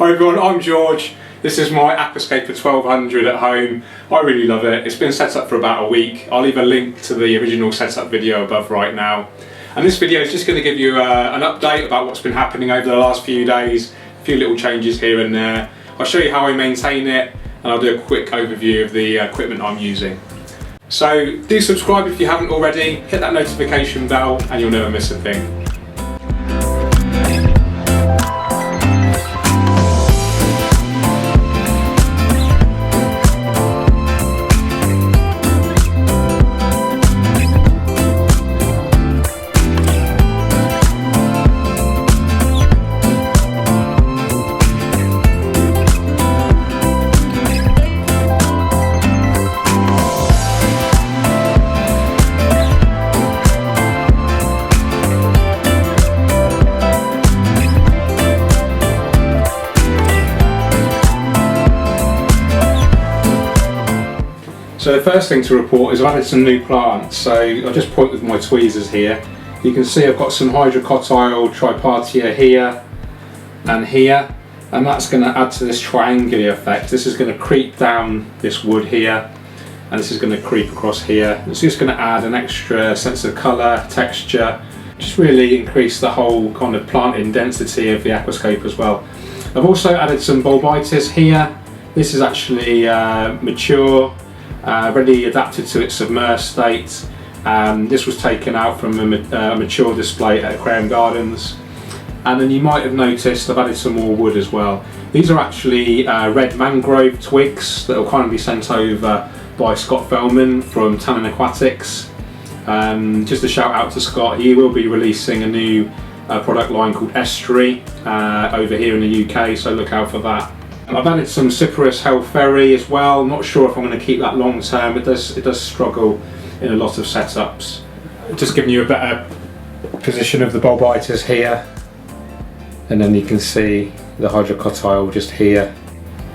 Hi everyone, I'm George. This is my Aquascaper 1200 at home. I really love it. It's been set up for about a week. I'll leave a link to the original setup video above right now. And this video is just going to give you an update about what's been happening over the last few days. A few little changes here and there. I'll show you how I maintain it and I'll do a quick overview of the equipment I'm using. So do subscribe if you haven't already, hit that notification bell and you'll never miss a thing. So the first thing to report is I've added some new plants. So I'll just point with my tweezers here. You can see I've got some hydrocotyle tripartia here and here, and that's going to add to this triangular effect. This is going to creep down this wood here, and this is going to creep across here. It's just going to add an extra sense of colour, texture, just really increase the whole kind of planting density of the aquascape as well. I've also added some bulbitis here. This is actually mature. Ready adapted to its submerged state. This was taken out from a mature display at Aquarium Gardens. And then you might have noticed I've added some more wood as well. These are actually red mangrove twigs that will kindly sent over by Scott Feldman from Tannin Aquatics. Just a shout out to Scott, he will be releasing a new product line called Estuary over here in the UK, so look out for that. I've added some Cyperus Hellferry as well. Not sure if I'm going to keep that long term. It does struggle in a lot of setups. Just giving you a better position of the bulbitis here, and then you can see the hydrocotyle just here.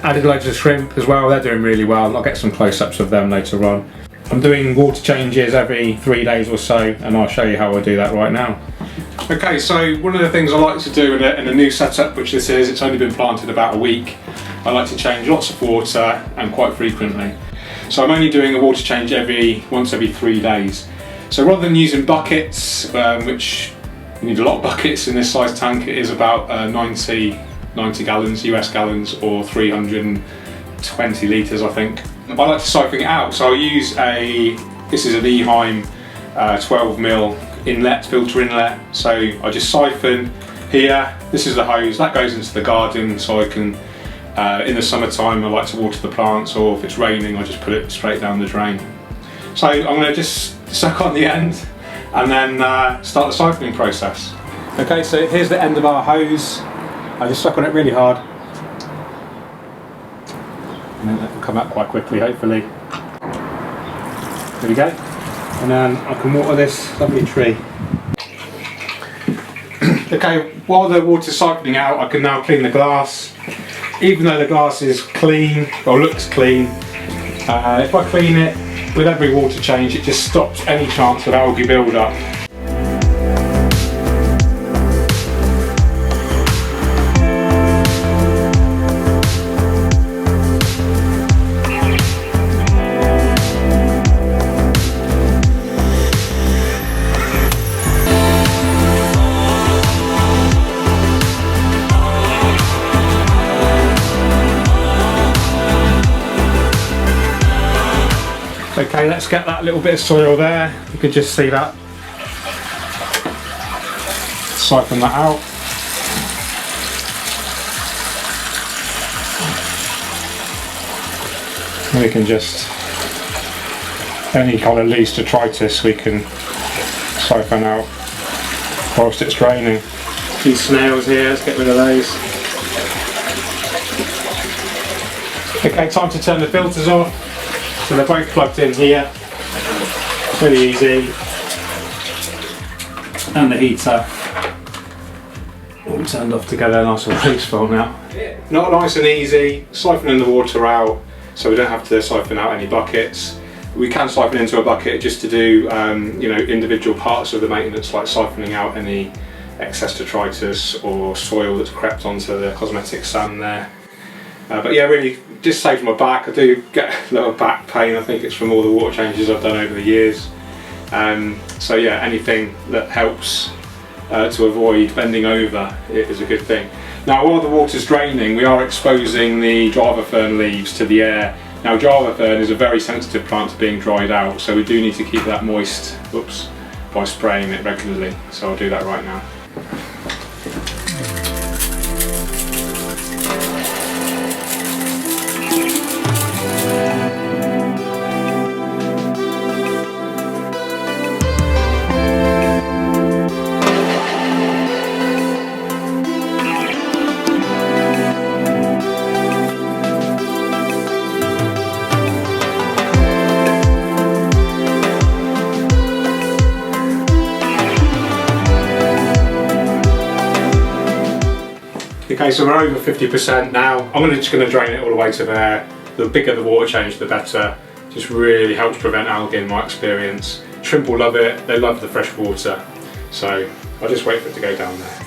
Added loads of shrimp as well. They're doing really well. I'll get some close-ups of them later on. I'm doing water changes every 3 days or so, and I'll show you how I do that right now. Okay, so one of the things I like to do in a new setup, which this is, it's only been planted about a week, I like to change lots of water and quite frequently. So I'm only doing a water change once every 3 days. So rather than using buckets, which you need a lot of buckets in this size tank, it is about 90 gallons, US gallons, or 320 litres I think. I like to siphon it out, so I'll use this is an Eeveelution 12mm inlet, filter inlet. So I just siphon here, this is the hose, that goes into the garden, so I can, in the summertime I like to water the plants, or if it's raining I just put it straight down the drain. So I'm going to just suck on the end and then start the siphoning process. Okay, so here's the end of our hose. I just suck on it really hard. And then that will come out quite quickly, hopefully. There we go. And then I can water this lovely tree. Okay, while the water's siphoning out, I can now clean the glass. Even though the glass is clean, or looks clean, if I clean it with every water change, it just stops any chance of algae build-up. Okay, let's get that little bit of soil there. You can just see that. Siphon that out. And we can just, any kind of loose detritus we can siphon out whilst it's draining. A few snails here, let's get rid of those. Okay, time to turn the filters off. So they're both plugged in here, really easy, and the heater all turned off together, nice and peaceful now. Not nice and easy, siphoning the water out so we don't have to siphon out any buckets. We can siphon into a bucket just to do you know, individual parts of the maintenance, like siphoning out any excess detritus or soil that's crept onto the cosmetic sand there. But yeah, really just saves my back. I do get a lot of back pain. I think it's from all the water changes I've done over the years. So yeah, anything that helps to avoid bending over is a good thing. Now, while the water's draining, we are exposing the Java fern leaves to the air. Now, Java fern is a very sensitive plant to being dried out, so we do need to keep that moist, by spraying it regularly. So I'll do that right now. Okay, so we're over 50% now. I'm just going to drain it all the way to there. The bigger the water change, the better. Just really helps prevent algae in my experience. Shrimp will love it, they love the fresh water. So I'll just wait for it to go down there.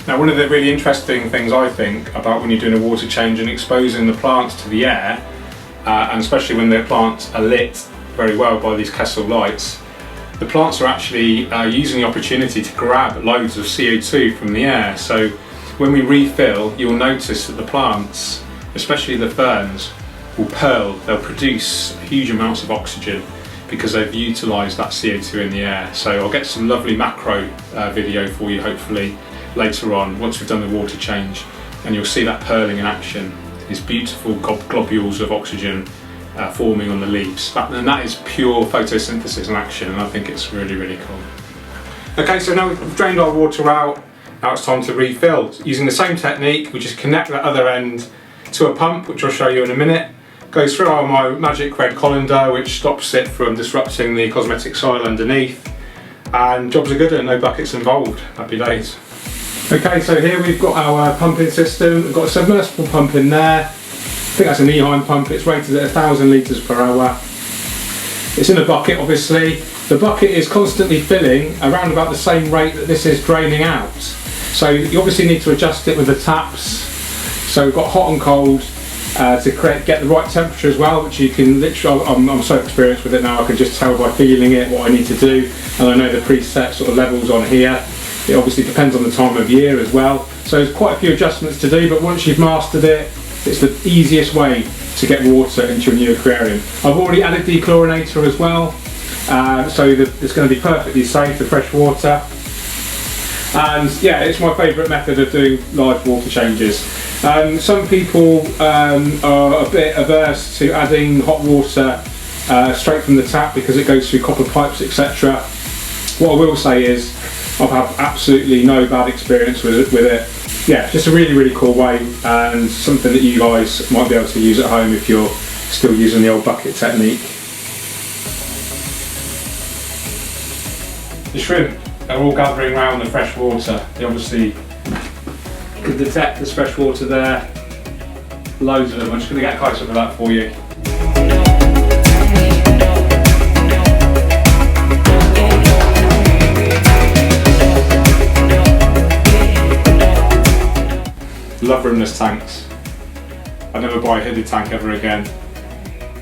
Now, one of the really interesting things I think about when you're doing a water change and exposing the plants to the air, and especially when the plants are lit very well by these Kessel lights, the plants are actually using the opportunity to grab loads of CO2 from the air. So when we refill, you'll notice that the plants, especially the ferns, will pearl. They'll produce huge amounts of oxygen because they've utilised that CO2 in the air. So I'll get some lovely macro video for you hopefully later on once we've done the water change, and you'll see that pearling in action, these beautiful globules of oxygen forming on the leaves. And that is pure photosynthesis in action, and I think it's really, really cool. Okay, so now we've drained our water out, now it's time to refill. Using the same technique, we just connect that other end to a pump, which I'll show you in a minute. Goes through my magic red colander, which stops it from disrupting the cosmetic soil underneath, and jobs are good and no buckets involved. Happy days. Okay, so here we've got our pumping system. We've got a submersible pump in there. I think that's an Eeveelution pump. It's rated at 1,000 litres per hour. It's in a bucket, obviously. The bucket is constantly filling around about the same rate that this is draining out. So you obviously need to adjust it with the taps. So we've got hot and cold to get the right temperature as well, which you can literally, I'm so experienced with it now, I can just tell by feeling it what I need to do. And I know the preset sort of levels on here. It obviously depends on the time of year as well. So there's quite a few adjustments to do, but once you've mastered it, it's the easiest way to get water into your new aquarium. I've already added dechlorinator as well, so that it's going to be perfectly safe for fresh water. And yeah, it's my favourite method of doing large water changes. Some people are a bit averse to adding hot water straight from the tap because it goes through copper pipes, etc. What I will say is, I've had absolutely no bad experience with it. Yeah, just a really, really cool way, and something that you guys might be able to use at home if you're still using the old bucket technique. The shrimp are all gathering around the fresh water. They obviously can detect there's fresh water there. Loads of them. I'm just going to get a close up of that for you. Love rimless tanks. I'd never buy a hooded tank ever again.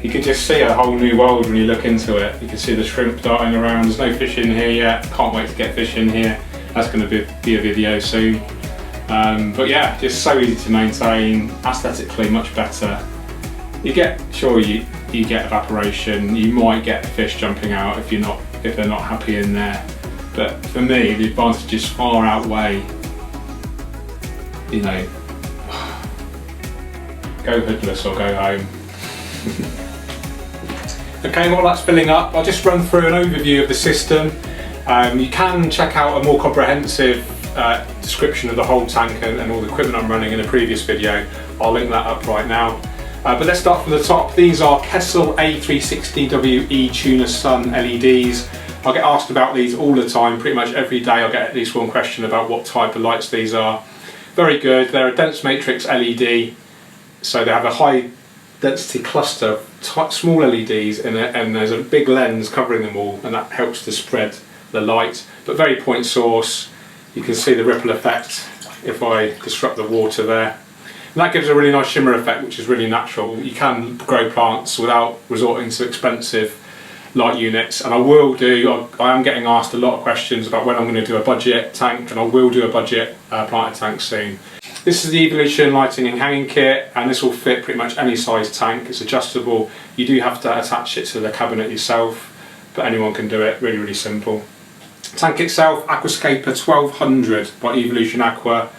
You can just see a whole new world when you look into it. You can see the shrimp darting around. There's no fish in here yet. Can't wait to get fish in here. That's going to be a video soon. But yeah, just so easy to maintain. Aesthetically much better. You get you get evaporation. You might get fish jumping out if they're not happy in there. But for me, the advantages far outweigh. You know, go hoodless or go home. Okay, while that's filling up, I'll just run through an overview of the system. You can check out a more comprehensive description of the whole tank and all the equipment I'm running in a previous video I'll link that up right now. But let's start from the top. These are Kessel A360W Eeveelution Sun LEDs. I get asked about these all the time. Pretty much every day I get at least one question about what type of lights these are. Very good. They're a dense matrix LED, so they have a high density cluster of small LEDs and there's a big lens covering them all, and that helps to spread the light. But very point source. You can see the ripple effect if I disrupt the water there. And that gives a really nice shimmer effect, which is really natural. You can grow plants without resorting to expensive light units, and I am getting asked a lot of questions about when I'm going to do a budget tank, and I will do a budget planter tank soon. This is the Eeveelution lighting and hanging kit, and this will fit pretty much any size tank. It's adjustable. You do have to attach it to the cabinet yourself, but anyone can do it. Really, really simple. Tank itself, Aquascaper 1200 by Eeveelution Aqua,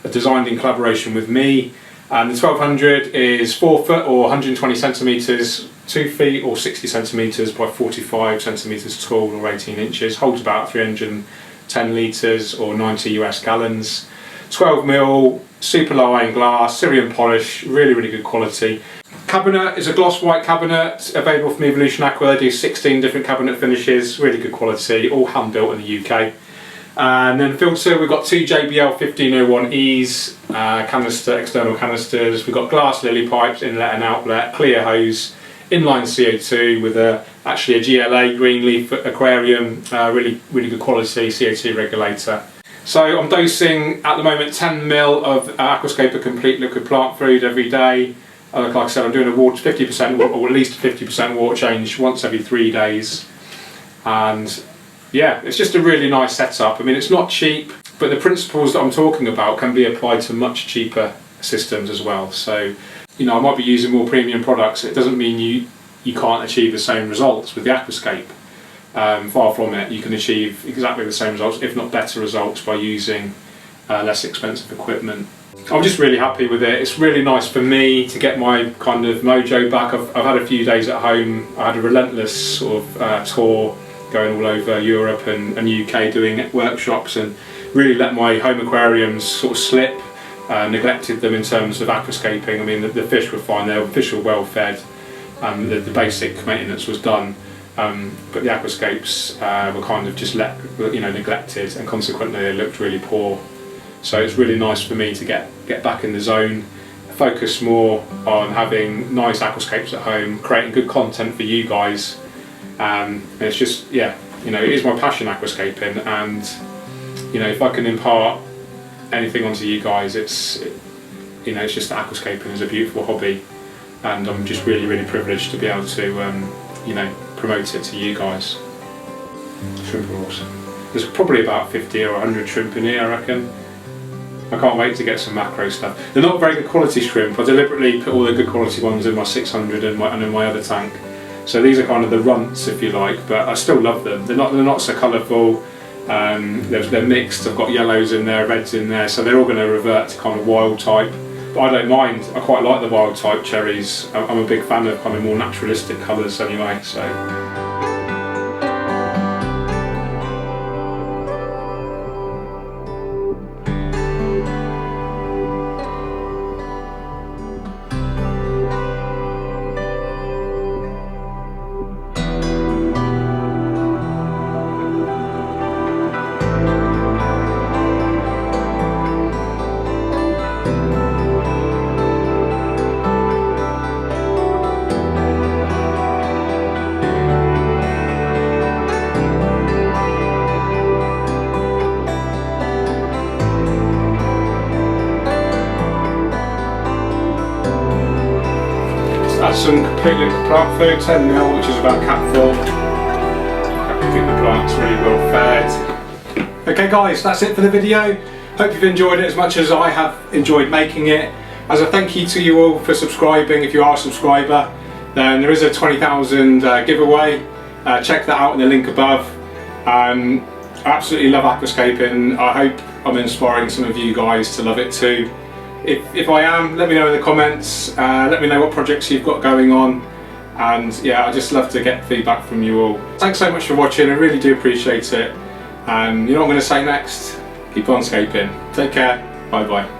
designed in collaboration with me. And the 1200 is 4 foot or 120 centimetres, 2 feet or 60 centimetres by 45 centimetres tall or 18 inches, holds about 310 litres or 90 US gallons. 12mm, super low iron glass, Syrian polish, really, really good quality. Cabinet is a gloss white cabinet, available from Eeveelution Aqua. They do 16 different cabinet finishes, really good quality, all hand built in the UK. And then filter, we've got two JBL 1501Es, canister, external canisters. We've got glass lily pipes, inlet and outlet, clear hose, inline CO2 with actually a GLA green leaf aquarium, really good quality CO2 regulator. So I'm dosing at the moment 10ml of Aquascaper complete liquid plant food every day. Like I said, I'm doing a 50% or at least 50% water change once every 3 days. And yeah, it's just a really nice setup. I mean, it's not cheap, but the principles that I'm talking about can be applied to much cheaper systems as well. So, you know, I might be using more premium products. It doesn't mean you can't achieve the same results with the Aquascape. Far from it. You can achieve exactly the same results, if not better results, by using less expensive equipment. I'm just really happy with it. It's really nice for me to get my kind of mojo back. I've had a few days at home. I had a relentless sort of tour going all over Europe and UK doing workshops, and really let my home aquariums sort of slip, neglected them in terms of aquascaping. I mean, the fish were fine, the fish were well fed, the basic maintenance was done, but the aquascapes were kind of just neglected, and consequently they looked really poor. So it's really nice for me to get back in the zone, focus more on having nice aquascapes at home, creating good content for you guys. And it's just, yeah, you know, it is my passion, aquascaping, and you know, if I can impart anything onto you guys, it's just that aquascaping is a beautiful hobby, and I'm just really, really privileged to be able to you know, promote it to you guys. Shrimp are awesome. There's probably about 50 or 100 shrimp in here, I reckon. I can't wait to get some macro stuff. They're not very good quality shrimp. I deliberately put all the good quality ones in my 600 and in my other tank. So these are kind of the runts, if you like, but I still love them. They're not so colourful. They're mixed. I've got yellows in there, reds in there, so they're all going to revert to kind of wild type. But I don't mind. I quite like the wild type cherries. I'm a big fan of kind of more naturalistic colours anyway. So. Add some complete liquid plant food, 10ml, which is about capful. I think the plant's really well fed. Okay guys, that's it for the video. Hope you've enjoyed it as much as I have enjoyed making it. As a thank you to you all for subscribing, if you are a subscriber, then there is a 20,000 giveaway. Check that out in the link above. I absolutely love aquascaping. I hope I'm inspiring some of you guys to love it too. If I am, let me know in the comments, let me know what projects you've got going on, and yeah, I just love to get feedback from you all. Thanks so much for watching, I really do appreciate it, and you know what I'm going to say next? Keep on scaping. Take care, bye bye.